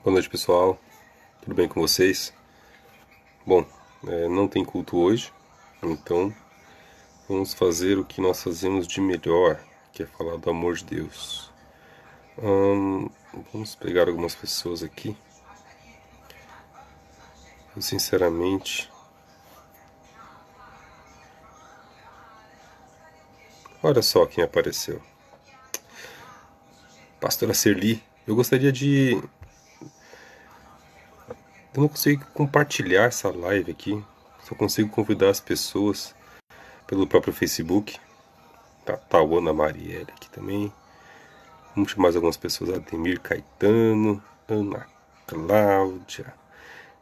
Boa noite, pessoal. Tudo bem com vocês? Bom, não tem culto hoje, então vamos fazer o que nós fazemos de melhor, que é falar do amor de Deus. Vamos pegar algumas pessoas aqui. Eu, sinceramente, olha só quem apareceu. Pastora Serli. Eu gostaria de... Eu não consigo compartilhar essa live aqui. Só consigo convidar as pessoas pelo próprio Facebook. Tá, Tauana Marielle aqui também. Vamos chamar mais algumas pessoas. Ademir Caetano, Ana Cláudia,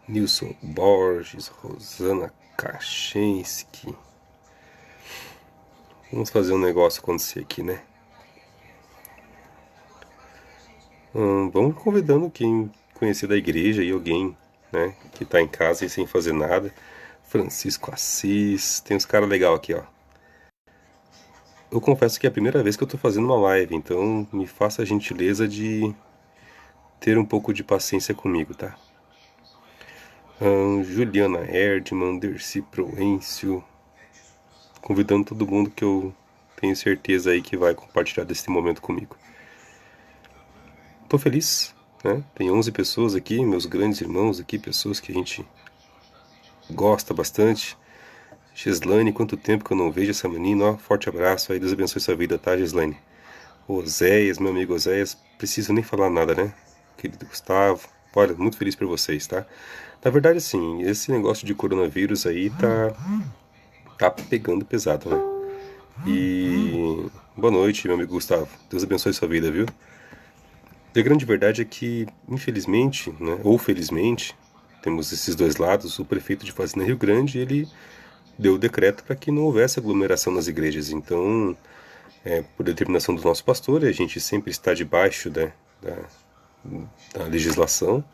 Nilson Borges, Rosana Kachensky. Vamos fazer um negócio acontecer aqui, né? Vamos convidando quem conhecer da igreja e alguém, né, que tá em casa e sem fazer nada. Francisco Assis, tem uns caras legais aqui, ó. Eu confesso que é a primeira vez que eu tô fazendo uma live, então me faça a gentileza de ter um pouco de paciência comigo, tá? Juliana Erdmann, Dercy Proencio, convidando todo mundo que eu tenho certeza aí que vai compartilhar desse momento comigo. Tô feliz, né? Tem 11 pessoas aqui, meus grandes irmãos aqui, pessoas que a gente gosta bastante. Gislaine, quanto tempo que eu não vejo essa menina, ó, forte abraço aí, Deus abençoe sua vida, tá, Gislaine? Oséias, meu amigo Oséias, preciso nem falar nada, né? Querido Gustavo, olha, muito feliz por vocês, tá? Na verdade, assim, esse negócio de coronavírus aí tá pegando pesado, né? E boa noite, meu amigo Gustavo, Deus abençoe sua vida, viu? E a grande verdade é que, infelizmente, né, ou felizmente, temos esses dois lados. O prefeito de Fazenda Rio Grande, ele deu o decreto para que não houvesse aglomeração nas igrejas. Então, por determinação do nosso pastor, a gente sempre está debaixo da legislação.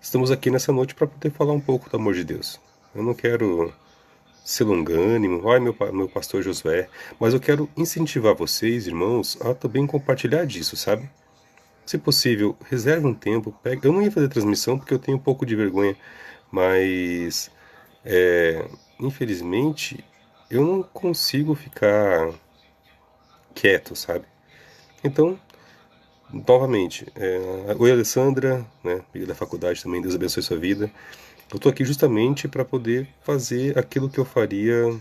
Estamos aqui nessa noite para poder falar um pouco do amor de Deus. Eu não quero ser longânimo, ai meu pastor Josué, mas eu quero incentivar vocês, irmãos, a também compartilhar disso, sabe? Se possível, reserve um tempo, pega. Eu não ia fazer transmissão porque eu tenho um pouco de vergonha, mas infelizmente eu não consigo ficar quieto, sabe? Então, novamente, oi Alessandra, né, amiga da faculdade também, Deus abençoe sua vida. Eu tô aqui justamente para poder fazer aquilo que eu faria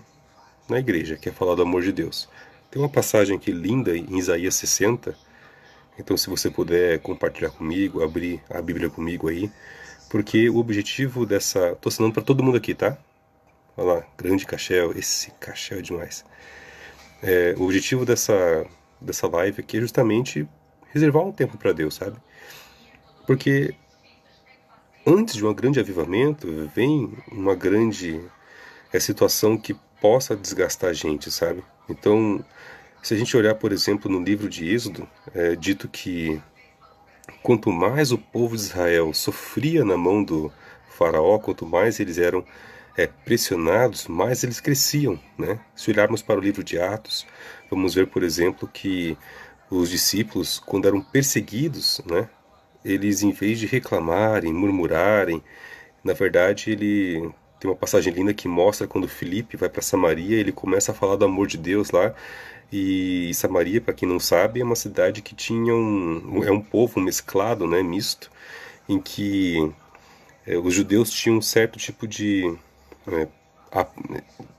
na igreja, que é falar do amor de Deus. Tem uma passagem aqui linda em Isaías 60. Então, se você puder compartilhar comigo, abrir a Bíblia comigo aí, porque o objetivo dessa... Tô assinando para todo mundo aqui, tá? Olha lá, grande Cachel, esse Cachel é demais. O objetivo dessa live aqui é justamente reservar um tempo para Deus, sabe? Porque antes de um grande avivamento, vem uma grande situação que possa desgastar a gente, sabe? Então, se a gente olhar, por exemplo, no livro de Êxodo, é dito que quanto mais o povo de Israel sofria na mão do faraó, quanto mais eles eram pressionados, mais eles cresciam, né? Se olharmos para o livro de Atos, vamos ver, por exemplo, que os discípulos, quando eram perseguidos, né? Eles, em vez de reclamarem, murmurarem, na verdade, ele tem uma passagem linda que mostra quando Filipe vai para Samaria, ele começa a falar do amor de Deus lá. E Samaria, para quem não sabe, é uma cidade que tinha um povo mesclado, né, misto, em que os judeus tinham um certo tipo de é, a-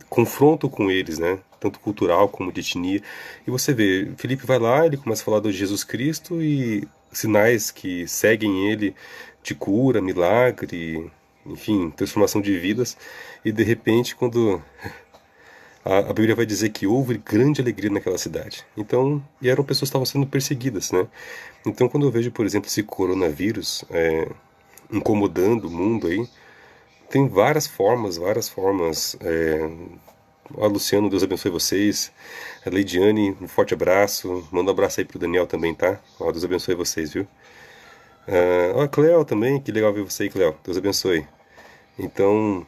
confronto com eles, né, tanto cultural como de etnia. E você vê, Filipe vai lá, ele começa a falar de Jesus Cristo e sinais que seguem ele de cura, milagre, enfim, transformação de vidas. E de repente, quando a Bíblia vai dizer que houve grande alegria naquela cidade. Então, e eram pessoas que estavam sendo perseguidas, né? Então, quando eu vejo, por exemplo, esse coronavírus incomodando o mundo aí, tem várias formas, várias formas. Luciano, Deus abençoe vocês. A Leidiane, um forte abraço. Manda um abraço aí pro Daniel também, tá? Ó, Deus abençoe vocês, viu? Ó, a Cleo também, que legal ver você aí, Cleo. Deus abençoe. Então,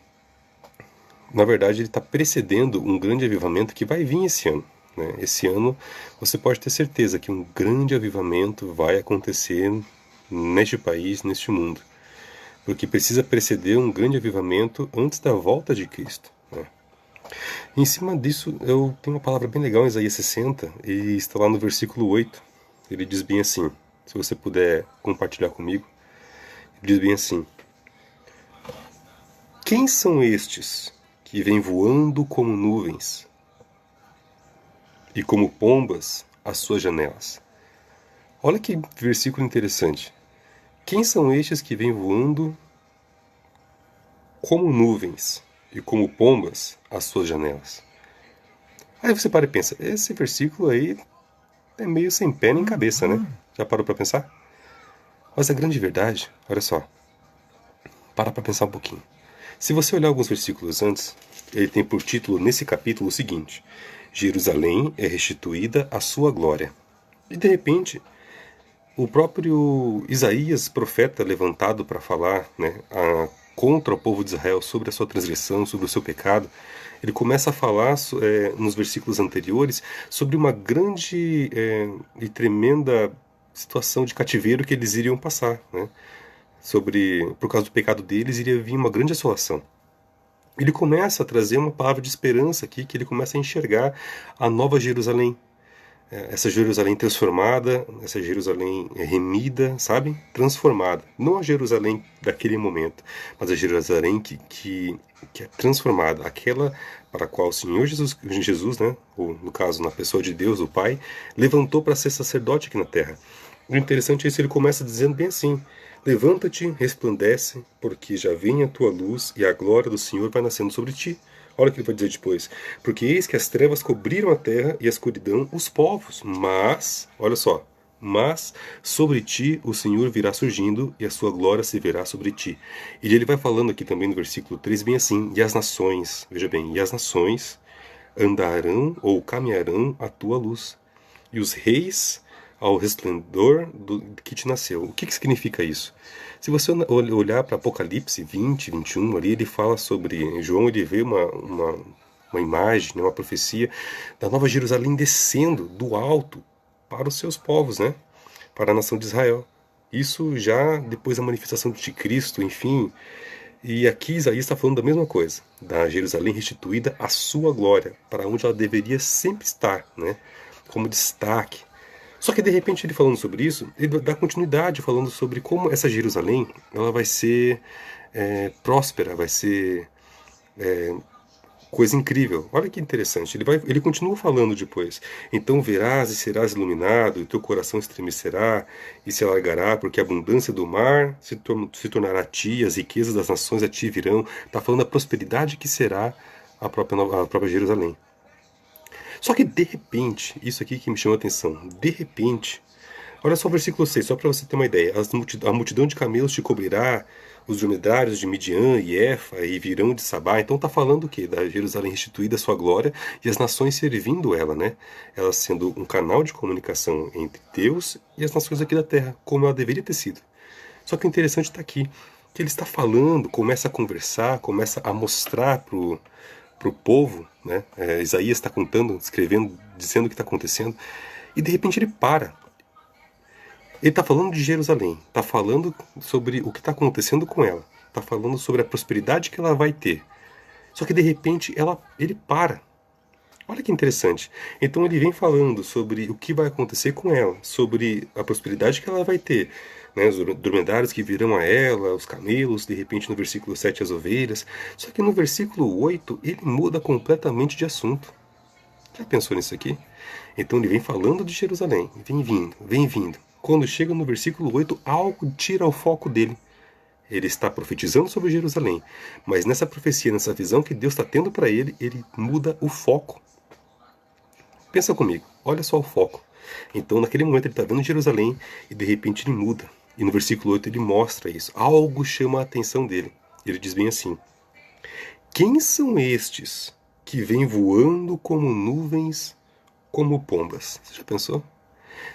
na verdade, ele está precedendo um grande avivamento que vai vir esse ano, né? Esse ano, você pode ter certeza que um grande avivamento vai acontecer neste país, neste mundo. Porque precisa preceder um grande avivamento antes da volta de Cristo, né? Em cima disso, eu tenho uma palavra bem legal em Isaías 60, e está lá no versículo 8. Ele diz bem assim, se você puder compartilhar comigo, ele diz bem assim: quem são estes que vêm voando como nuvens e como pombas às suas janelas? Olha que versículo interessante. Quem são estes que vêm voando como nuvens e como pombas às suas janelas? Aí você para e pensa, esse versículo aí é meio sem pé nem cabeça, né? Já parou para pensar? Mas a grande verdade, olha só, para pensar um pouquinho. Se você olhar alguns versículos antes, ele tem por título nesse capítulo o seguinte: Jerusalém é restituída à sua glória. E de repente, o próprio Isaías, profeta levantado para falar, né, contra o povo de Israel sobre a sua transgressão, sobre o seu pecado, ele começa a falar nos versículos anteriores sobre uma grande e tremenda situação de cativeiro que eles iriam passar, né? Por causa do pecado deles, iria vir uma grande assolação. Ele começa a trazer uma palavra de esperança aqui, que ele começa a enxergar a nova Jerusalém. Essa Jerusalém transformada, essa Jerusalém remida, sabe? Transformada. Não a Jerusalém daquele momento, mas a Jerusalém que é transformada. Aquela para a qual o Senhor Jesus, né? Ou no caso, na pessoa de Deus, o Pai, levantou para ser sacerdote aqui na terra. O interessante é isso, ele começa dizendo bem assim: levanta-te, resplandece, porque já vem a tua luz e a glória do Senhor vai nascendo sobre ti. Olha o que ele vai dizer depois. Porque eis que as trevas cobriram a terra e a escuridão os povos. Mas, olha só, mas sobre ti o Senhor virá surgindo e a sua glória se verá sobre ti. E ele vai falando aqui também no versículo 3 bem assim: e as nações, veja bem, e as nações andarão ou caminharão à tua luz, e os reis ao resplendor que te nasceu. O que significa isso? Se você olhar para Apocalipse 20, 21, ali ele fala sobre João, ele vê uma imagem, uma profecia da Nova Jerusalém descendo do alto para os seus povos, né? Para a nação de Israel. Isso já depois da manifestação de Cristo, enfim. E aqui Isaías está falando da mesma coisa, da Jerusalém restituída à sua glória, para onde ela deveria sempre estar, né? Como destaque. Só que de repente ele falando sobre isso, ele dá continuidade falando sobre como essa Jerusalém ela vai ser próspera, vai ser coisa incrível. Olha que interessante. Ele continua falando depois. Então verás e serás iluminado, e teu coração estremecerá e se alargará, porque a abundância do mar se tornará a ti, as riquezas das nações a ti virão. Está falando da prosperidade que será a própria Jerusalém. Só que de repente, isso aqui que me chama a atenção, de repente, olha só o versículo 6, só para você ter uma ideia. A multidão de camelos te cobrirá, os dromedários de Midian e Efa e virão de Sabá. Então está falando o quê? Da Jerusalém restituída à sua glória e as nações servindo ela, né? Ela sendo um canal de comunicação entre Deus e as nações aqui da terra, como ela deveria ter sido. Só que o interessante está aqui, que ele está falando, começa a conversar, começa a mostrar para o povo, né? Isaías está contando, escrevendo, dizendo o que está acontecendo, e de repente ele para. Ele está falando de Jerusalém, está falando sobre o que está acontecendo com ela, está falando sobre a prosperidade que ela vai ter. Só que de repente ele para. Olha que interessante. Então ele vem falando sobre o que vai acontecer com ela, sobre a prosperidade que ela vai ter, né? Os dromedários que virão a ela, os camelos, de repente no versículo 7 as ovelhas. Só que no versículo 8 ele muda completamente de assunto. Já pensou nisso aqui? Então ele vem falando de Jerusalém, vem vindo, vem vindo. Quando chega no versículo 8, algo tira o foco dele. Ele está profetizando sobre Jerusalém, mas nessa profecia, nessa visão que Deus está tendo para ele, ele muda o foco. Pensa comigo, olha só o foco. Então naquele momento ele está vendo Jerusalém e de repente ele muda. E no versículo 8 ele mostra isso. Algo chama a atenção dele. Ele diz bem assim: quem são estes que vêm voando como nuvens, como pombas? Você já pensou?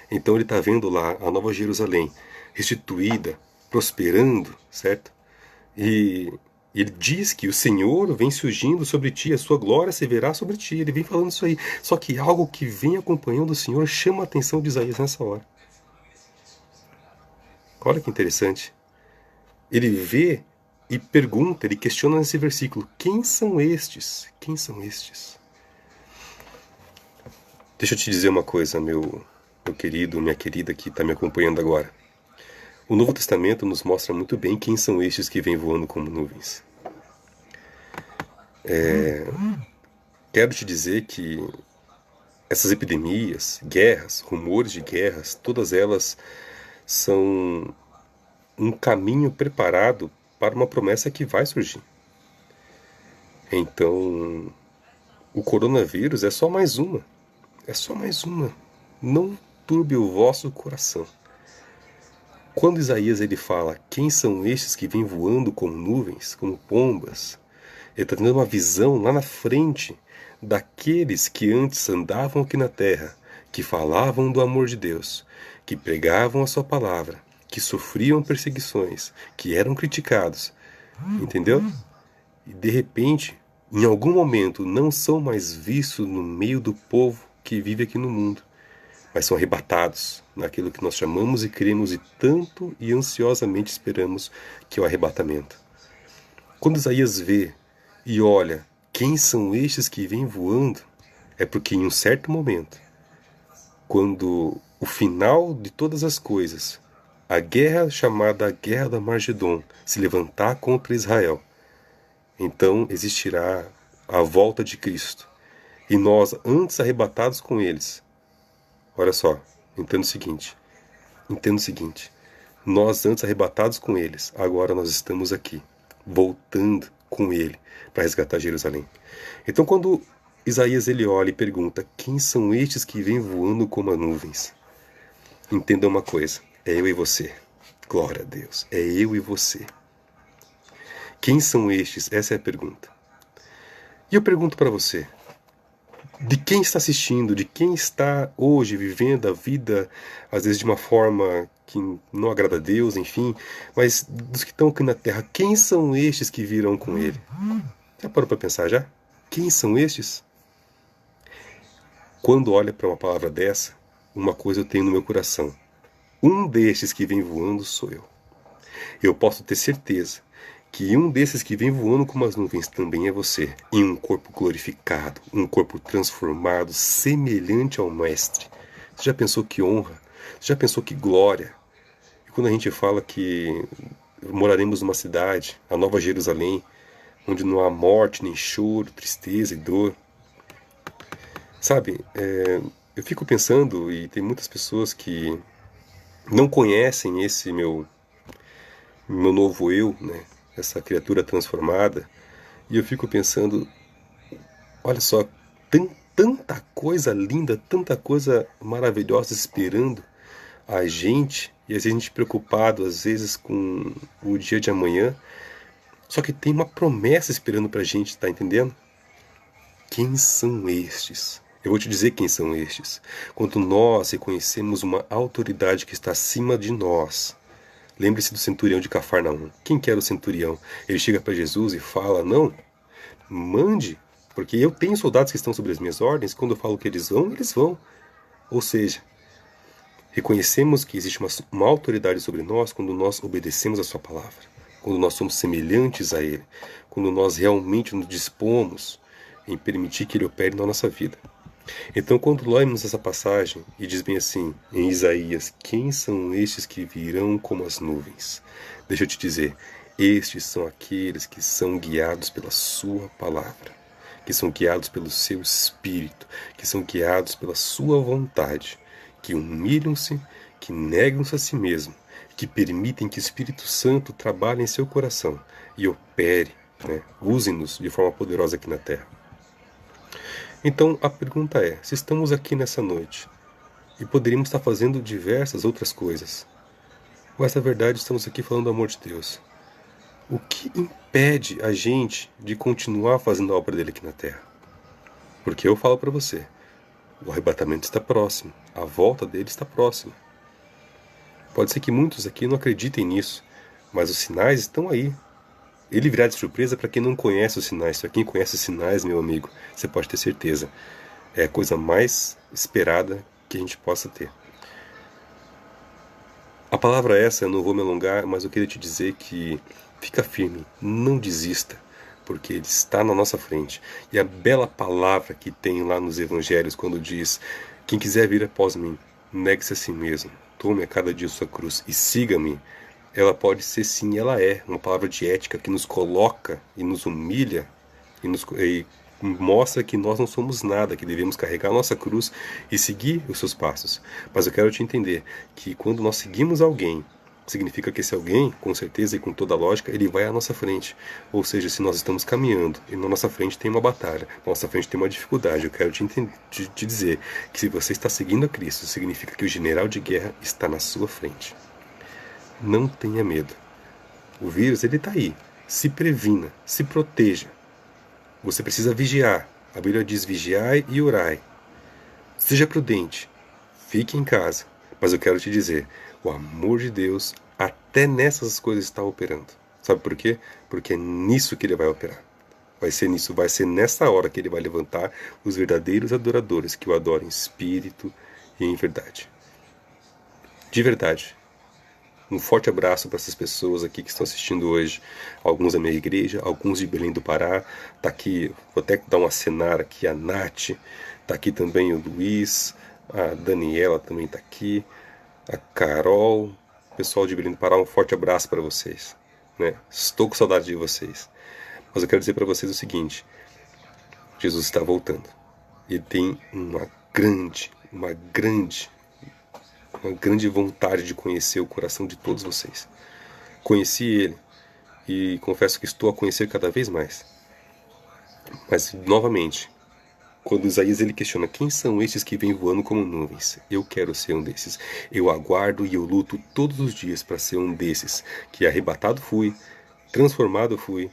Então ele está vendo lá a Nova Jerusalém restituída, prosperando, certo? E ele diz que o Senhor vem surgindo sobre ti, a sua glória se verá sobre ti. Ele vem falando isso aí. Só que algo que vem acompanhando o Senhor chama a atenção de Isaías nessa hora. Olha que interessante. Ele vê e pergunta, ele questiona nesse versículo: quem são estes? Quem são estes? Deixa eu te dizer uma coisa, meu querido, minha querida que está me acompanhando agora. O Novo Testamento nos mostra muito bem quem são estes que vêm voando como nuvens. Quero te dizer que essas epidemias, guerras, rumores de guerras, todas elas são um caminho preparado para uma promessa que vai surgir. Então, o coronavírus é só mais uma. É só mais uma. Não turbe o vosso coração. Quando Isaías ele fala, quem são estes que vêm voando como nuvens, como pombas? Ele está tendo uma visão lá na frente daqueles que antes andavam aqui na terra, que falavam do amor de Deus, que pregavam a sua palavra, que sofriam perseguições, que eram criticados. Entendeu? E de repente, em algum momento, não são mais vistos no meio do povo que vive aqui no mundo, mas são arrebatados naquilo que nós chamamos e cremos e tanto e ansiosamente esperamos, que é o arrebatamento. Quando Isaías vê e olha quem são estes que vêm voando, é porque em um certo momento, quando o final de todas as coisas, a guerra chamada Guerra da Margedon, se levantar contra Israel, então existirá a volta de Cristo. E nós, antes arrebatados com eles, olha só, entenda o seguinte, nós antes arrebatados com eles, agora nós estamos aqui, voltando com ele para resgatar Jerusalém. Então quando Isaías ele olha e pergunta, quem são estes que vêm voando como as nuvens? Entenda uma coisa, é eu e você. Glória a Deus, é eu e você. Quem são estes? Essa é a pergunta. E eu pergunto para você, de quem está assistindo, de quem está hoje vivendo a vida, às vezes de uma forma que não agrada a Deus, enfim, mas dos que estão aqui na terra, quem são estes que virão com ele? Já parou para pensar já? Quem são estes? Quando olha para uma palavra dessa, uma coisa eu tenho no meu coração. Um destes que vem voando sou eu. Eu posso ter certeza que um desses que vem voando como as nuvens também é você, em um corpo glorificado, um corpo transformado, semelhante ao Mestre. Você já pensou que honra? Você já pensou que glória? E quando a gente fala que moraremos numa cidade, a Nova Jerusalém, onde não há morte, nem choro, tristeza e dor. Sabe, eu fico pensando, e tem muitas pessoas que não conhecem esse meu novo eu, né? Essa criatura transformada, e eu fico pensando, olha só, tem tanta coisa linda, tanta coisa maravilhosa esperando a gente, e às vezes a gente preocupado, às vezes com o dia de amanhã, só que tem uma promessa esperando pra gente, tá entendendo? Quem são estes? Eu vou te dizer quem são estes. Quando nós reconhecemos uma autoridade que está acima de nós. Lembre-se do centurião de Cafarnaum. Quem que era o centurião? Ele chega para Jesus e fala, não, mande, porque eu tenho soldados que estão sob as minhas ordens, quando eu falo que eles vão, eles vão. Ou seja, reconhecemos que existe uma autoridade sobre nós quando nós obedecemos a sua palavra, quando nós somos semelhantes a ele, quando nós realmente nos dispomos em permitir que ele opere na nossa vida. Então, quando lemos essa passagem e diz bem assim, em Isaías, quem são estes que virão como as nuvens? Deixa eu te dizer, estes são aqueles que são guiados pela sua palavra, que são guiados pelo seu espírito, que são guiados pela sua vontade, que humilham-se, que negam-se a si mesmo, que permitem que o Espírito Santo trabalhe em seu coração e opere, né? Use-nos de forma poderosa aqui na terra. Então a pergunta é, se estamos aqui nessa noite e poderíamos estar fazendo diversas outras coisas, mas na verdade estamos aqui falando do amor de Deus, o que impede a gente de continuar fazendo a obra dele aqui na terra? Porque eu falo para você, o arrebatamento está próximo, a volta dele está próxima. Pode ser que muitos aqui não acreditem nisso, mas os sinais estão aí. Ele virá de surpresa para quem não conhece os sinais. Para quem conhece os sinais, meu amigo, você pode ter certeza. É a coisa mais esperada que a gente possa ter. A palavra essa, eu não vou me alongar, mas eu queria te dizer que fica firme, não desista, porque Ele está na nossa frente. E a bela palavra que tem lá nos Evangelhos, quando diz: quem quiser vir após mim, negue-se a si mesmo, tome a cada dia sua cruz e siga-me. Ela pode ser sim, ela é uma palavra de ética que nos coloca e nos humilha e mostra que nós não somos nada, que devemos carregar a nossa cruz e seguir os seus passos. Mas eu quero te entender que quando nós seguimos alguém, significa que esse alguém, com certeza e com toda a lógica, ele vai à nossa frente. Ou seja, se nós estamos caminhando e na nossa frente tem uma batalha, na nossa frente tem uma dificuldade, eu quero te dizer que se você está seguindo a Cristo, significa que o general de guerra está na sua frente. Não tenha medo. O vírus, ele está aí. Se previna, se proteja. Você precisa vigiar. A Bíblia diz: vigiai e orai. Seja prudente. Fique em casa. Mas eu quero te dizer, o amor de Deus até nessas coisas está operando. Sabe por quê? Porque é nisso que Ele vai operar. Vai ser nisso, vai ser nessa hora que Ele vai levantar os verdadeiros adoradores que o adoram em espírito e em verdade. De verdade. Um forte abraço para essas pessoas aqui que estão assistindo hoje. Alguns da minha igreja, alguns de Belém do Pará. Tá aqui, vou até dar um acenar aqui, a Nath. Tá aqui também o Luiz. A Daniela também tá aqui. A Carol. Pessoal de Belém do Pará, um forte abraço para vocês. Né? Estou com saudade de vocês. Mas eu quero dizer para vocês o seguinte. Jesus está voltando. Ele tem uma grande vontade de conhecer o coração de todos vocês. Conheci ele e confesso que estou a conhecer cada vez mais. Mas, novamente, quando Isaías ele questiona quem são estes que vêm voando como nuvens, eu quero ser um desses. Eu aguardo e eu luto todos os dias para ser um desses, que arrebatado fui, transformado fui,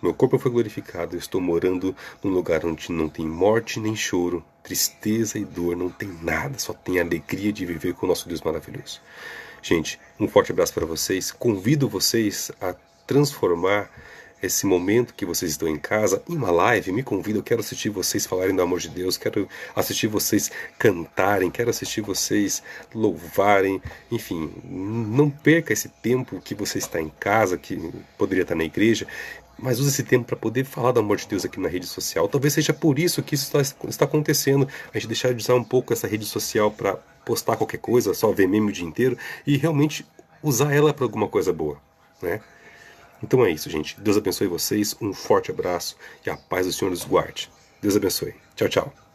meu corpo foi glorificado, eu estou morando num lugar onde não tem morte nem choro, tristeza e dor, não tem nada, só tem a alegria de viver com o nosso Deus maravilhoso. Gente, um forte abraço para vocês, convido vocês a transformar esse momento que vocês estão em casa em uma live, me convido, eu quero assistir vocês falarem do amor de Deus, quero assistir vocês cantarem, quero assistir vocês louvarem, enfim, não perca esse tempo que você está em casa, que poderia estar na igreja, mas use esse tempo para poder falar do amor de Deus aqui na rede social. Talvez seja por isso que isso está acontecendo. A gente deixar de usar um pouco essa rede social para postar qualquer coisa, só ver meme o dia inteiro, e realmente usar ela para alguma coisa boa, né? Então é isso, gente. Deus abençoe vocês, um forte abraço e a paz do Senhor os guarde. Deus abençoe. Tchau, tchau.